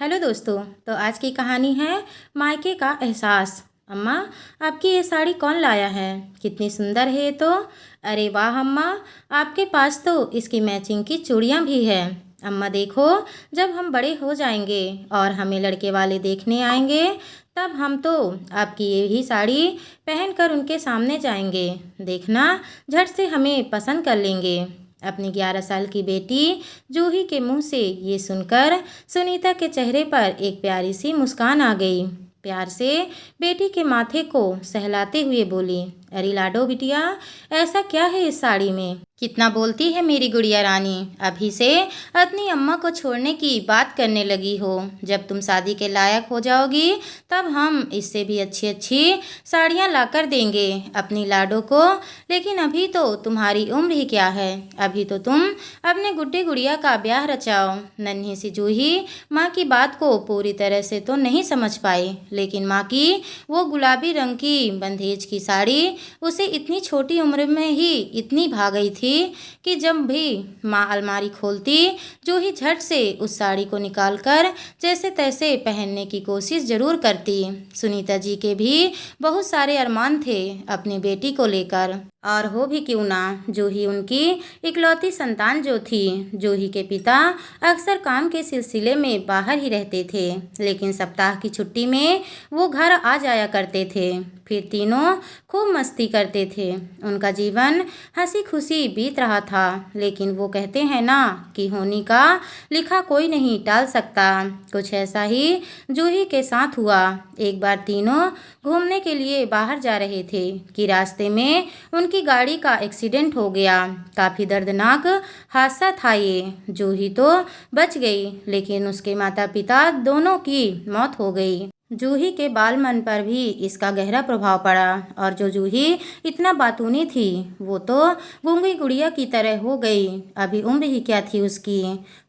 Hello दोस्तों। तो आज की कहानी है मायके का एहसास। अम्मा, आपकी ये साड़ी कौन लाया है? कितनी सुंदर है ये तो। अरे वाह अम्मा, आपके पास तो इसकी मैचिंग की चूड़ियाँ भी है। अम्मा देखो, जब हम बड़े हो जाएंगे और हमें लड़के वाले देखने आएंगे, तब हम तो आपकी यही साड़ी पहनकर उनके सामने जाएंगे। देखना, झट से हमें पसंद कर लेंगे। अपनी 11 साल की बेटी जूही के मुंह से ये सुनकर सुनीता के चेहरे पर एक प्यारी सी मुस्कान आ गई। प्यार से बेटी के माथे को सहलाते हुए बोली, अरे लाडो बिटिया, ऐसा क्या है इस साड़ी में? कितना बोलती है मेरी गुड़िया रानी, अभी से अपनी अम्मा को छोड़ने की बात करने लगी हो। जब तुम शादी के लायक हो जाओगी, तब हम इससे भी अच्छी अच्छी साड़ियाँ लाकर देंगे अपनी लाडो को। लेकिन अभी तो तुम्हारी उम्र ही क्या है, अभी तो तुम अपने गुड्डे गुड़िया का ब्याह रचाओ। नन्ही सी जूही माँ की बात को पूरी तरह से तो नहीं समझ पाई, लेकिन माँ की वो गुलाबी रंग की बंधेज की साड़ी उसे इतनी छोटी उम्र में ही इतनी भा गई थी कि जब भी माँ अलमारी खोलती, जूही झट से उस साड़ी को निकालकर जैसे तैसे पहनने की कोशिश जरूर करती। सुनीता जी के भी बहुत सारे अरमान थे अपनी बेटी को लेकर, और हो भी क्यों ना, जूही उनकी इकलौती संतान जो थी। जूही के पिता अक्सर काम के सिलसिले में बाहर ही रहते थे, लेकिन सप्ताह की छुट्टी में वो घर आ जाया करते थे। फिर तीनों खूब मस्ती करते थे। उनका जीवन हंसी खुशी बीत रहा था, लेकिन वो कहते हैं ना कि होनी का लिखा कोई नहीं टाल सकता। कुछ ऐसा ही जूही के साथ हुआ। एक बार तीनों घूमने के लिए बाहर जा रहे थे कि रास्ते में उनकी गाड़ी का एक्सीडेंट हो गया। काफ़ी दर्दनाक हादसा था ये। जूही तो बच गई, लेकिन उसके माता पिता दोनों की मौत हो गई। जूही के बाल मन पर भी इसका गहरा प्रभाव पड़ा, और जो जूही इतना बातूनी थी, वो तो गूंगी गुड़िया की तरह हो गई। अभी उम्र ही क्या थी उसकी,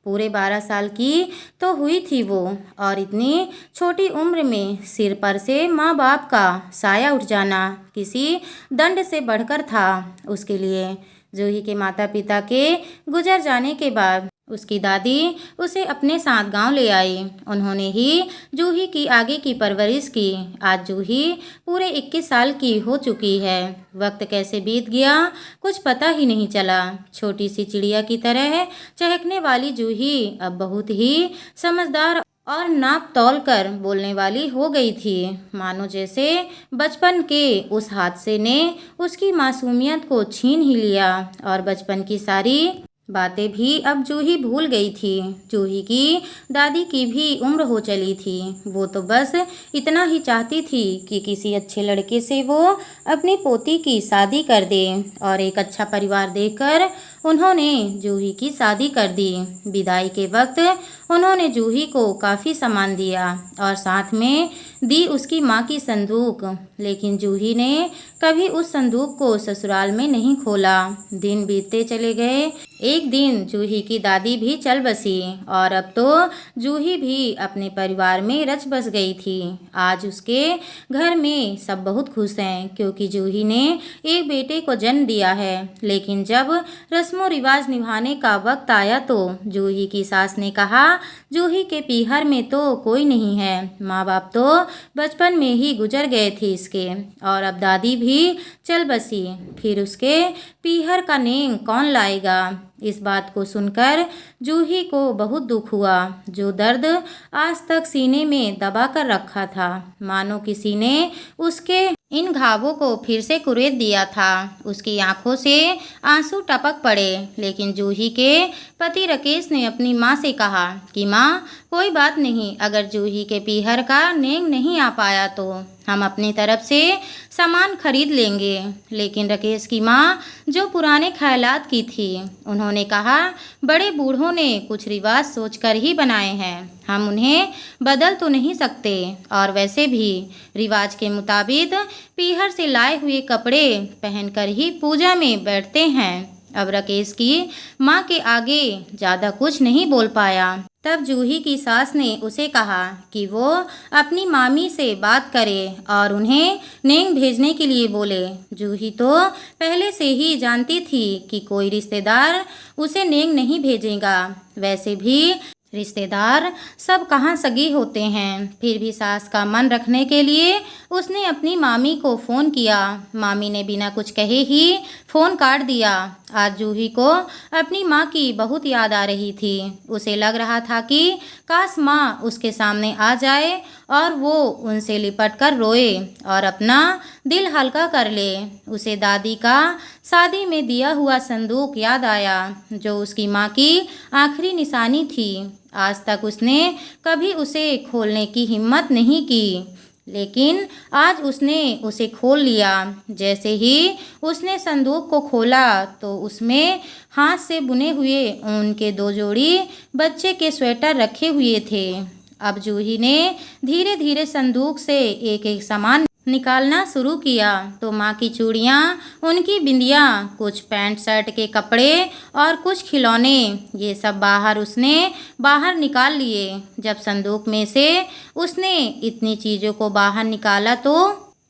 पूरे 12 साल की तो हुई थी वो, और इतनी छोटी उम्र में सिर पर से माँ बाप का साया उठ जाना किसी दंड से बढ़कर था उसके लिए। जूही के माता पिता के गुजर जाने के बाद उसकी दादी उसे अपने साथ गांव ले आई। उन्होंने ही जूही की आगे की परवरिश की। आज जूही पूरे 21 साल की हो चुकी है। वक्त कैसे बीत गया कुछ पता ही नहीं चला। छोटी सी चिड़िया की तरह चहकने वाली जूही अब बहुत ही समझदार और नाप तौल कर बोलने वाली हो गई थी, मानो जैसे बचपन के उस हादसे ने उसकी मासूमियत को छीन ही लिया, और बचपन की सारी बातें भी अब जूही भूल गई थी। जूही की दादी की भी उम्र हो चली थी। वो तो बस इतना ही चाहती थी कि किसी अच्छे लड़के से वो अपनी पोती की शादी कर दे, और एक अच्छा परिवार देखकर उन्होंने जूही की शादी कर दी। विदाई के वक्त उन्होंने जूही को काफ़ी सामान दिया, और साथ में दी उसकी माँ की संदूक। लेकिन जूही ने कभी उस संदूक को ससुराल में नहीं खोला। दिन बीतते चले गए। एक दिन जूही की दादी भी चल बसी, और अब तो जूही भी अपने परिवार में रच बस गई थी। आज उसके घर में सब बहुत खुश हैं, क्योंकि जूही ने एक बेटे को जन्म दिया है। लेकिन जब रस्मों रिवाज निभाने का वक्त आया, तो जूही की सास ने कहा, जूही के पीहर में तो कोई नहीं है। माँ बाप तो बचपन में ही गुजर गए थे इसके, और अब दादी भी चल बसी। फिर उसके पीहर का नेम कौन लाएगा? इस बात को सुनकर जूही को बहुत दुख हुआ। जो दर्द आज तक सीने में दबा कर रखा था, मानो किसी ने उसके इन घावों को फिर से कुरेद दिया था। उसकी आंखों से आंसू टपक पड़े। लेकिन जूही के पति राकेश ने अपनी माँ से कहा कि माँ, कोई बात नहीं, अगर जूही के पीहर का नेंग नहीं आ पाया तो हम अपनी तरफ से सामान खरीद लेंगे। लेकिन राकेश की माँ जो पुराने ख्यालात की थी, उन्होंने कहा, बड़े बूढ़ों ने कुछ रिवाज सोचकर ही बनाए हैं, हम उन्हें बदल तो नहीं सकते, और वैसे भी रिवाज के मुताबिक पीहर से लाए हुए कपड़े पहनकर ही पूजा में बैठते हैं। अब राकेश की माँ के आगे ज़्यादा कुछ नहीं बोल पाया। तब जूही की सास ने उसे कहा कि वो अपनी मामी से बात करे और उन्हें नेंग भेजने के लिए बोले। जूही तो पहले से ही जानती थी कि कोई रिश्तेदार उसे नेंग नहीं भेजेगा। वैसे भी रिश्तेदार सब कहाँ सगी होते हैं। फिर भी सास का मन रखने के लिए उसने अपनी मामी को फ़ोन किया। मामी ने बिना कुछ कहे ही फ़ोन काट दिया। आज जूही को अपनी माँ की बहुत याद आ रही थी। उसे लग रहा था कि काश माँ उसके सामने आ जाए और वो उनसे लिपट कर रोए और अपना दिल हल्का कर ले। उसे दादी का शादी में दिया हुआ संदूक याद आया, जो उसकी माँ की आखिरी निशानी थी। आज तक उसने कभी उसे खोलने की हिम्मत नहीं की, लेकिन आज उसने उसे खोल लिया। जैसे ही उसने संदूक को खोला तो उसमें हाथ से बुने हुए ऊन के 2 जोड़ी बच्चे के स्वेटर रखे हुए थे। अब जूही ने धीरे धीरे संदूक से एक एक सामान निकालना शुरू किया तो माँ की चूड़ियाँ, उनकी बिंदियाँ, कुछ पैंट शर्ट के कपड़े और कुछ खिलौने, ये सब उसने बाहर निकाल लिए। जब संदूक में से उसने इतनी चीज़ों को बाहर निकाला तो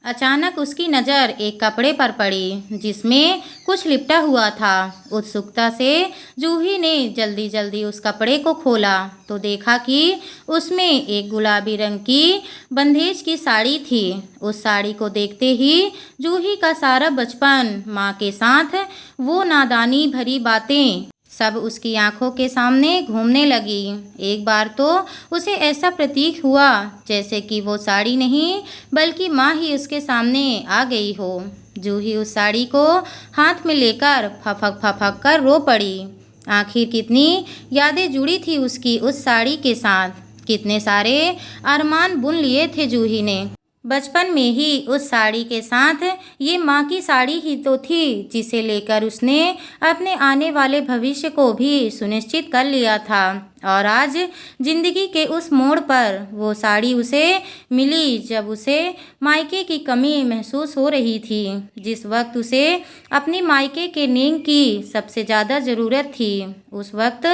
अचानक उसकी नज़र एक कपड़े पर पड़ी जिसमें कुछ लिपटा हुआ था। उत्सुकता से जूही ने जल्दी जल्दी उस कपड़े को खोला तो देखा कि उसमें एक गुलाबी रंग की बंदेज की साड़ी थी। उस साड़ी को देखते ही जूही का सारा बचपन, माँ के साथ वो नादानी भरी बातें सब उसकी आंखों के सामने घूमने लगी। एक बार तो उसे ऐसा प्रतीक हुआ जैसे कि वो साड़ी नहीं बल्कि माँ ही उसके सामने आ गई हो। जूही उस साड़ी को हाथ में लेकर फफक फफक कर रो पड़ी। आखिर कितनी यादें जुड़ी थी उसकी उस साड़ी के साथ, कितने सारे अरमान बुन लिए थे जूही ने बचपन में ही उस साड़ी के साथ। ये माँ की साड़ी ही तो थी जिसे लेकर उसने अपने आने वाले भविष्य को भी सुनिश्चित कर लिया था। और आज जिंदगी के उस मोड़ पर वो साड़ी उसे मिली जब उसे मायके की कमी महसूस हो रही थी, जिस वक्त उसे अपनी मायके के नेंग की सबसे ज़्यादा ज़रूरत थी। उस वक्त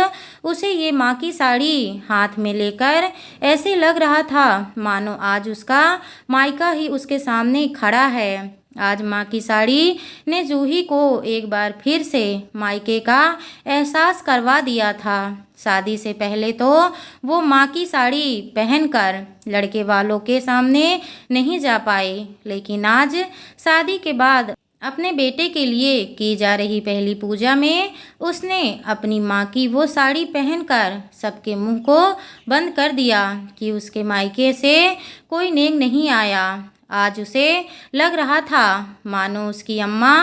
उसे ये माँ की साड़ी हाथ में लेकर ऐसे लग रहा था मानो आज उसका मायका ही उसके सामने खड़ा है। आज माँ की साड़ी ने जूही को एक बार फिर से मायके का एहसास करवा दिया था। शादी से पहले तो वो माँ की साड़ी पहनकर लड़के वालों के सामने नहीं जा पाए, लेकिन आज शादी के बाद अपने बेटे के लिए की जा रही पहली पूजा में उसने अपनी माँ की वो साड़ी पहनकर सबके मुंह को बंद कर दिया कि उसके मायके से कोई नेंग नहीं आया। आज उसे लग रहा था मानो उसकी अम्मा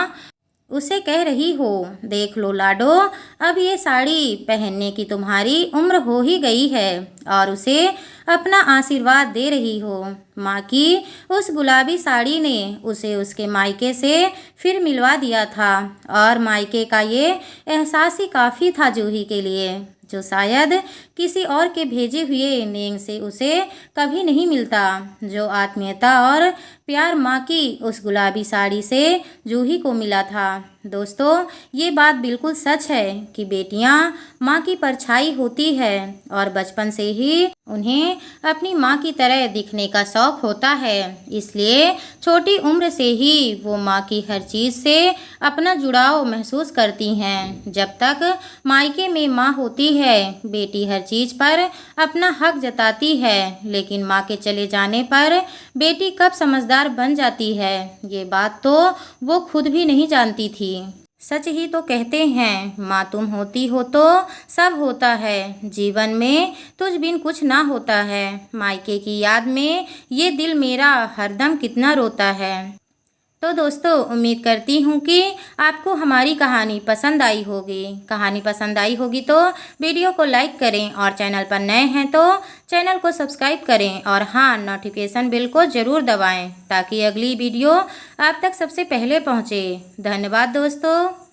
उसे कह रही हो, देख लो लाडो, अब ये साड़ी पहनने की तुम्हारी उम्र हो ही गई है, और उसे अपना आशीर्वाद दे रही हो। माँ की उस गुलाबी साड़ी ने उसे उसके मायके से फिर मिलवा दिया था, और मायके का ये एहसास ही काफ़ी था जूही के लिए, जो शायद किसी और के भेजे हुए नेंग से उसे कभी नहीं मिलता। जो आत्मीयता और प्यार माँ की उस गुलाबी साड़ी से जूही को मिला था। दोस्तों, ये बात बिल्कुल सच है कि बेटियाँ माँ की परछाई होती है और बचपन से ही उन्हें अपनी माँ की तरह दिखने का शौक़ होता है। इसलिए छोटी उम्र से ही वो माँ की हर चीज़ से अपना जुड़ाव महसूस करती हैं। जब तक मायके में माँ होती है, बेटी हर चीज़ पर अपना हक जताती है, लेकिन माँ के चले जाने पर बेटी कब समझदार बन जाती है, ये बात तो वो खुद भी नहीं जानती थी। सच ही तो कहते हैं, माँ तुम होती हो तो सब होता है, जीवन में तुझ बिन कुछ ना होता है। मायके की याद में ये दिल मेरा हरदम कितना रोता है। तो दोस्तों, उम्मीद करती हूँ कि आपको हमारी कहानी पसंद आई होगी। कहानी पसंद आई होगी तो वीडियो को लाइक करें, और चैनल पर नए हैं तो चैनल को सब्सक्राइब करें, और हाँ, नोटिफिकेशन बेल को ज़रूर दबाएं ताकि अगली वीडियो आप तक सबसे पहले पहुँचे। धन्यवाद दोस्तों।